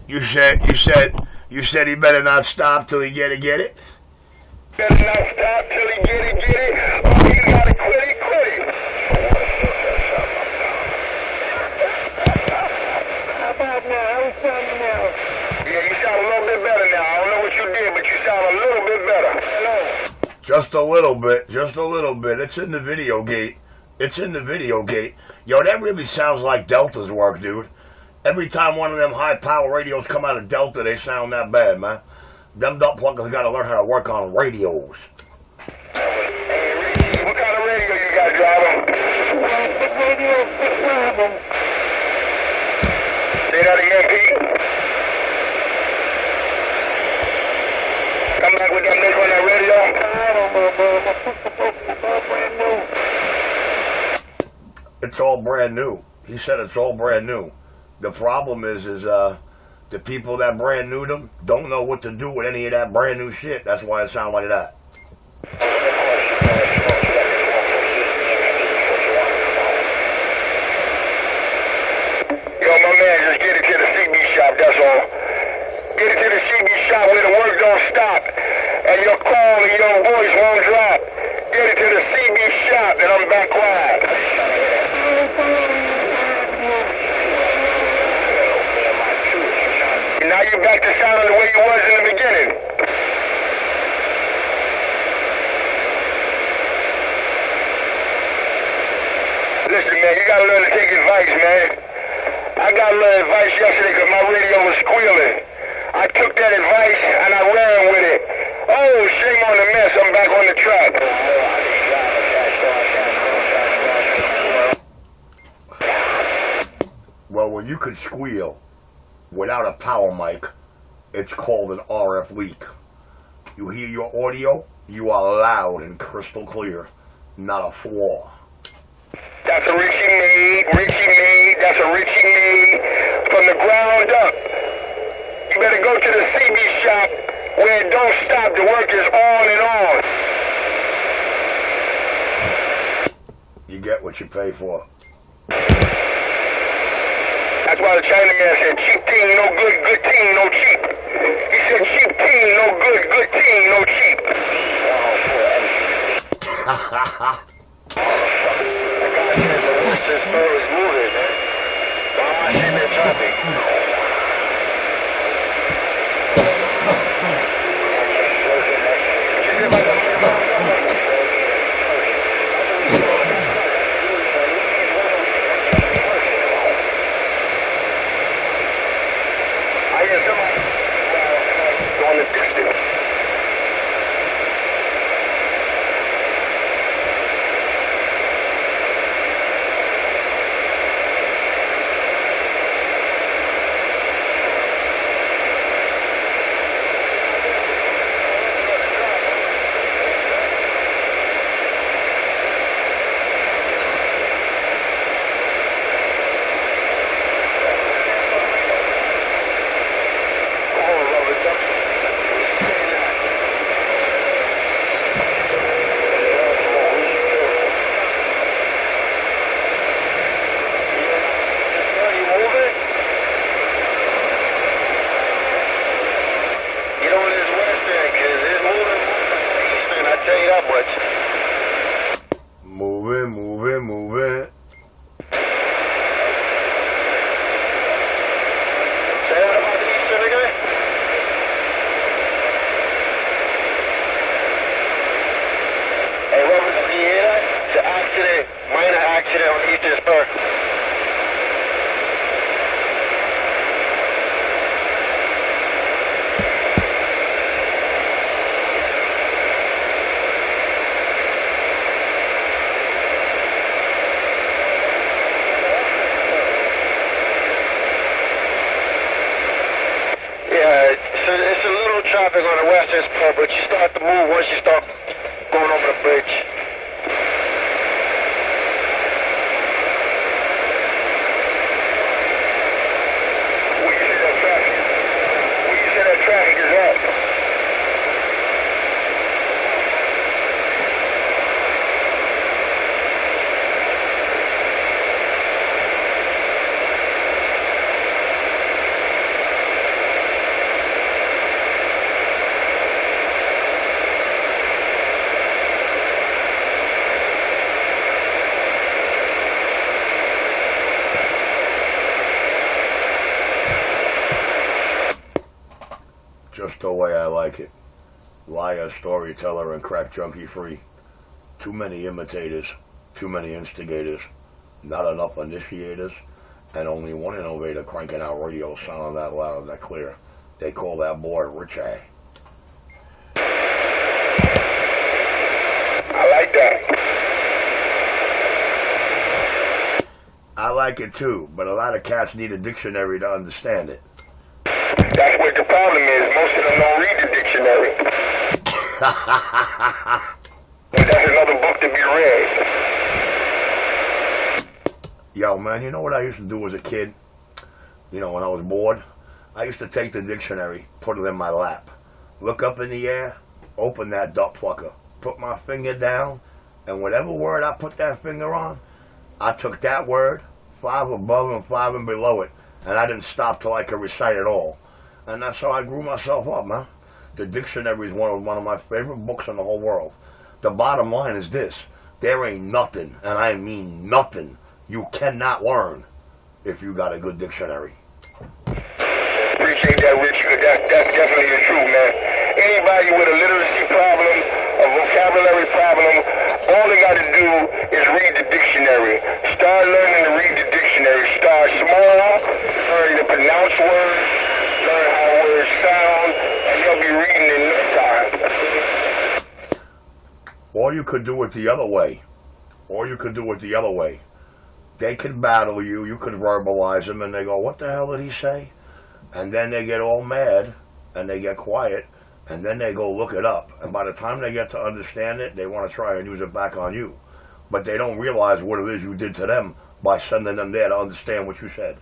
You said he better not stop till he get it. Better not stop till he get it. Oh, you gotta quit it. How about now? How you sounding now? Yeah, you sound a little bit better now. I don't know what you did, but you sound a little bit better. Hello. Just a little bit. It's in the video gate. Yo, that really sounds like Delta's work, dude. Every time one of them high-power radios come out of Delta, they sound that bad, man. Them dump pluggers got to learn how to work on radios. Hey, Ricky, what kind of radio you got, driver? The radio 6 Say that again, Pete. Come back with that mix on that radio. It's all brand new. He said it's all brand new. The problem is the people that brand new them don't know what to do with any of that brand new shit. That's why it sounds like that. Yo, my man, just get it to the CB shop, that's all. Get it to the CB shop where the work don't stop. And your call and your voice won't drop. Get it to the CB shop and I'm back quiet. Now you're back to sounding the way you was in the beginning. Listen, man, you gotta learn to take advice, man. I got a little advice yesterday because my radio was squealing. I took that advice and I ran with it. Oh, shame on the mess. I'm back on the track. Well, when you could squeal without a power mic, it's called an RF leak. You hear your audio, you are loud and crystal clear, not a flaw. That's a Richie made, that's a Richie made from the ground up. You better go to the CB shop where it don't stop, the work is on and on. You get what you pay for. That's why the Chinaman said, cheap team, no good, good team, no cheap. He said, cheap team, no good, good team, no cheap. This store is moving, man. Why am I in that traffic? Moving. Minor accident on Eastern Spur. Yeah, it's a little traffic on the Western Spur, but you start to move once you start going over the bridge. Traffic is up. just the way I like it. Liar, storyteller, and crack junkie free. Too many imitators, too many instigators, not enough initiators, and only one innovator cranking out radio sounding that loud and that clear. They call that boy Rich A. I like that. I like it too, but a lot of cats need a dictionary to understand it. That's what the problem is. Most of them don't read the dictionary. But that's another book to be read. Yo, man, you know what I used to do as a kid? You know, when I was bored? I used to take the dictionary, put it in my lap, look up in the air, open that duck plucker, put my finger down, and whatever word I put that finger on, I took that word, 5 above and 5 and below it, and I didn't stop till I could recite it all. And that's how I grew myself up, man. The dictionary is one of my favorite books in the whole world. The bottom line is this: there ain't nothing, and I mean nothing, you cannot learn if you got a good dictionary. Appreciate that, Rich, because that's definitely the truth, man. Anybody with a literacy problem, a vocabulary problem, all they got to do is read the dictionary. Start learning to read the dictionary. Start small, learn to pronounce words, learn how words sound, and you'll be reading in no time. Or you could do it the other way. They can battle you, you could verbalize them, and they go, what the hell did he say? And then they get all mad, and they get quiet, and then they go look it up. And by the time they get to understand it, they want to try and use it back on you. But they don't realize what it is you did to them by sending them there to understand what you said.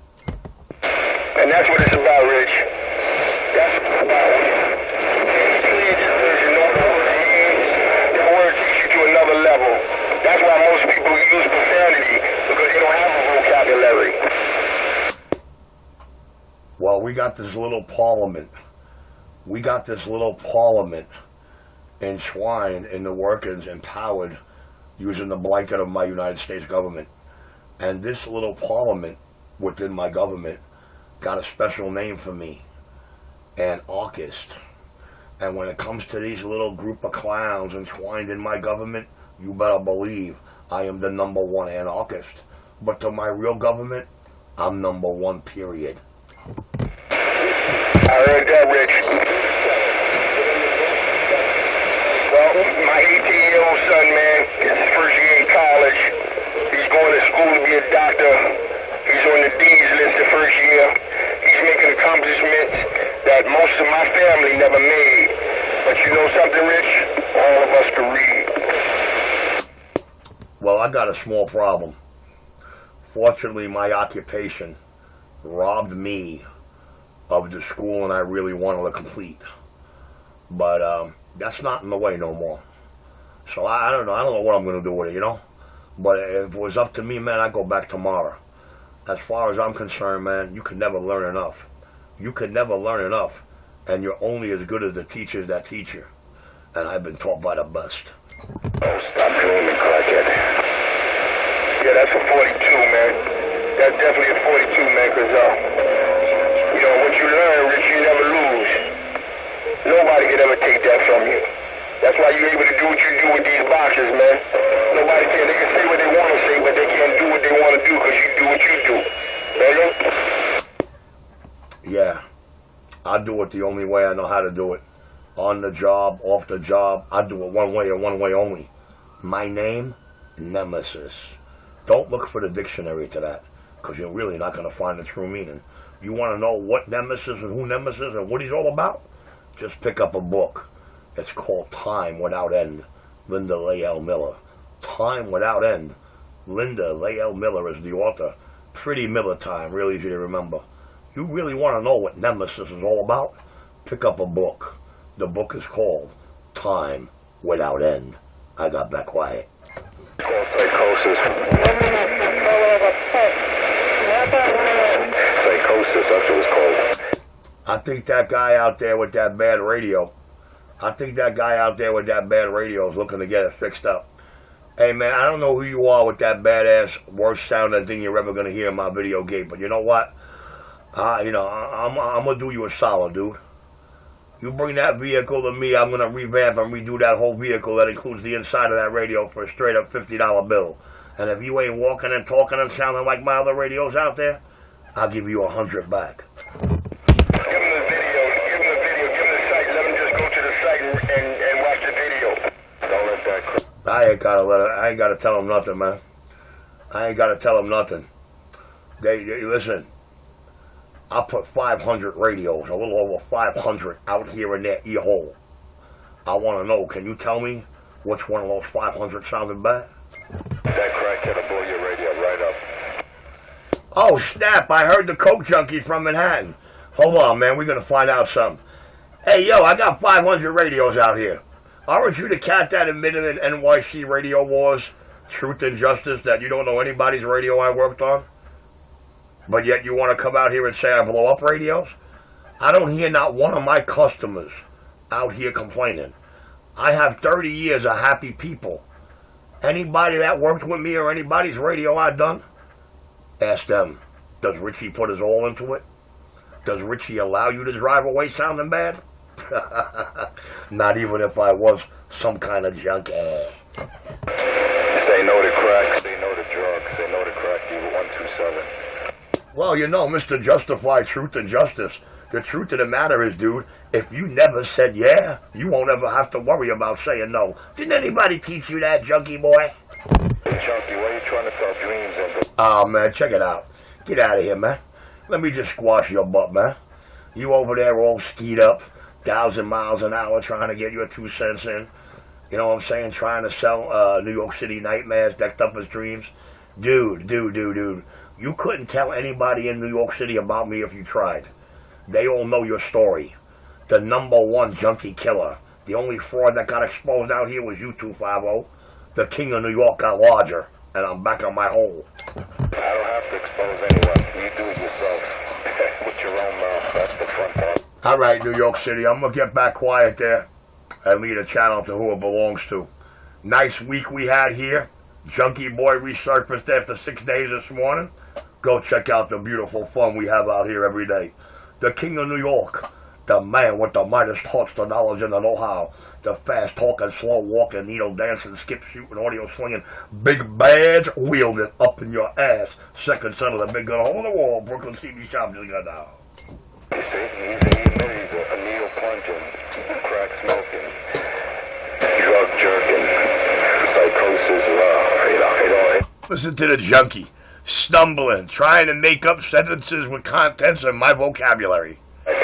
And that's what it's about, Rich. That's what it's about. Clear this version, know what the word means. That word takes you to another level. That's why most people use profanity, because they don't have a vocabulary. Well, we got this little parliament. Enshrined in the workings, empowered, using the blanket of my United States government. And this little parliament within my government got a special name for me: anarchist. And when it comes to these little group of clowns entwined in my government, you better believe I am the #1 anarchist. But to my real government, I'm #1, period. I heard that, Rich. Well, my 18-year-old son, man, is his first year in college. He's going to school to be a doctor. He's on the D's list the first year. He's making accomplishments that most of my family never made. But you know something, Rich? All of us can read. Well, I got a small problem. Fortunately, my occupation robbed me of the schooling I really wanted to complete. But that's not in the way no more. So I don't know. I don't know what I'm going to do with it, you know? But if it was up to me, man, I'd go back tomorrow. As far as I'm concerned, man, you can never learn enough. You can never learn enough. And you're only as good as the teachers that teach you. And I've been taught by the best. Oh, stop dreaming, Clarkhead. Yeah, that's a 42, man. That's definitely a 42, man, because, you know, what you learn, Rich, you never lose. Nobody can ever take that from you. That's why you're able to do what you do with these boxes, man. Nobody can. They can say what they want to say, but they can't do what they want to do because you do what you do. Ready? Yeah. I do it the only way I know how to do it. On the job, off the job, I do it one way and one way only. My name, Nemesis. Don't look for the dictionary to that, because you're really not going to find the true meaning. You want to know what Nemesis and who Nemesis is and what he's all about? Just pick up a book. It's called Time Without End, Linda Layell Miller. Time Without End. Linda Layell Miller is the author. Pretty Miller time, really easy to remember. You really want to know what Nemesis is all about? Pick up a book. The book is called Time Without End. I got that quiet. Psychosis. Psychosis, that's what it's called. I think that guy out there with that bad radio, is looking to get it fixed up. Hey, man, I don't know who you are with that badass, worst sounding thing you're ever going to hear in my video gate, but you know what? I'm going to do you a solid, dude. You bring that vehicle to me, I'm going to revamp and redo that whole vehicle that includes the inside of that radio for a straight up $50 bill. And if you ain't walking and talking and sounding like my other radios out there, I'll give you 100 back. Give him the video, give him the site, let him just go to the site and watch the video. Don't let that crap. I ain't got to tell him nothing, man. I ain't got to tell him nothing. They listen, I put 500 radios, a little over 500 out here in their ear hole. I want to know, can you tell me which one of those 500 sounded bad? That crackhead will blow your radio right up. Oh, snap, I heard the coke junkie from Manhattan. Hold on, man, we're going to find out something. Hey, yo, I got 500 radios out here. Aren't you the cat that admitted in NYC Radio Wars, Truth and Justice, that you don't know anybody's radio I worked on? But yet you want to come out here and say I blow up radios? I don't hear not one of my customers out here complaining. I have 30 years of happy people. Anybody that worked with me or anybody's radio I done, ask them, does Richie put his all into it? Does Richie allow you to drive away sounding bad? Not even if I was some kind of junkie. Say no to crack, say no to drugs, say no to crack, evil 127. Well, you know, Mr. Justify Truth and Justice, the truth of the matter is, dude, if you never said yeah, you won't ever have to worry about saying no. Didn't anybody teach you that, junkie boy? Hey, junkie, why are you trying to sell dreams and... Oh, man, check it out. Get out of here, man. Let me just squash your butt, man. You over there all skied up, 1,000 miles an hour, trying to get your 2 cents in. You know what I'm saying? Trying to sell New York City nightmares decked up as dreams. Dude. You couldn't tell anybody in New York City about me if you tried. They all know your story. The #1 junkie killer. The only fraud that got exposed out here was you 250. The king of New York got larger, and I'm back on my hole. I don't have to expose anyone. You do it yourself. With your own mouth. That's the fun part. All right, New York City, I'm going to get back quiet there and lead a channel to who it belongs to. Nice week we had here. Junkie Boy resurfaced after 6 days this morning. Go check out the beautiful fun we have out here every day. The king of New York, the man with the Midas touch, the knowledge and the know-how, the fast talking, slow walking, needle dancing, skip shooting, audio slinging, big badge wielding up in your ass. Second son of the big gun hole in the wall, Brooklyn CB shop just got down. You see, he's a needle plunging, crack smoking, drug jerking, psychosis, Listen to the junkie, stumbling, trying to make up sentences with contents in my vocabulary. That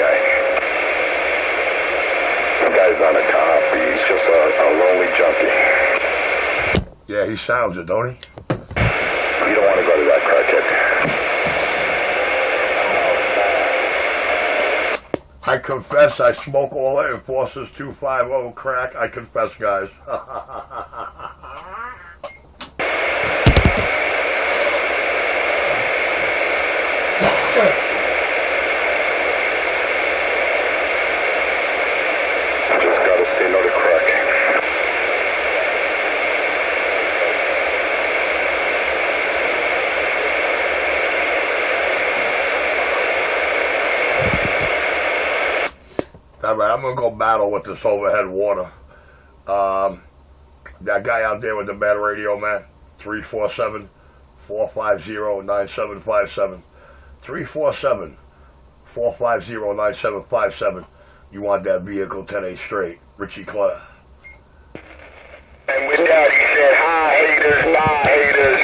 guy's on a cop. He's just a lonely junkie. Yeah, he sounds it, don't he? You don't want to go to that crackhead. I confess I smoke all that Enforcers 250 crack. I confess, guys. Just gotta say no to crack. All right, I'm going to go battle with this overhead water. That guy out there with the bad radio, man, 347-450-9757. 347-450-9757. You want that vehicle 10-8 straight. Richie Clare. And with that, he said, hi, haters, bye, haters.